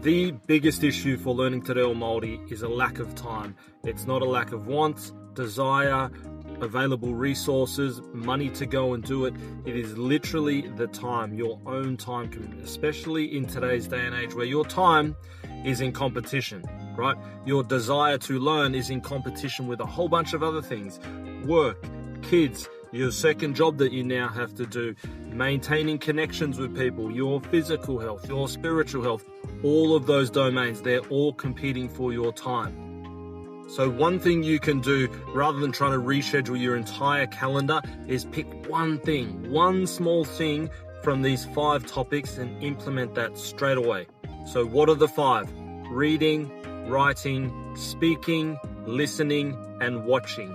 The biggest issue for learning Te Reo Māori is a lack of time. It's not a lack of wants, desire, available resources, money to go and do it. It is literally the time, your own time commitment, especially in today's day and age where your time is in competition, right? Your desire to learn is in competition with a whole bunch of other things. Work, kids, your second job that you now have to do, maintaining connections with people, your physical health, your spiritual health, all of those domains, they're all competing for your time. So one thing you can do, rather than trying to reschedule your entire calendar, is pick one thing, one small thing from these 5 topics and implement that straight away. So what are the 5? Reading, writing, speaking, listening, and watching.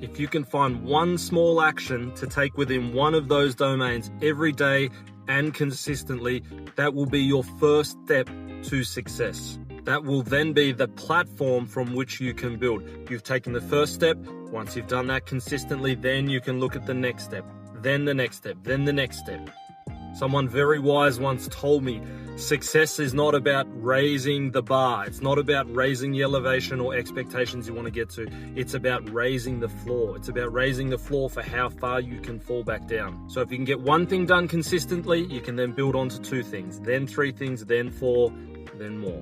If you can find one small action to take within one of those domains every day and consistently, that will be your first step to success. That will then be the platform from which you can build. You've taken the first step. Once you've done that consistently, then you can look at the next step, then the next step, then the next step. Someone very wise once told me, success is not about raising the bar. It's not about raising the elevation or expectations you want to get to. It's about raising the floor. It's about raising the floor for how far you can fall back down. So if you can get one thing done consistently, you can then build on to 2 things, then 3 things, then 4, then more.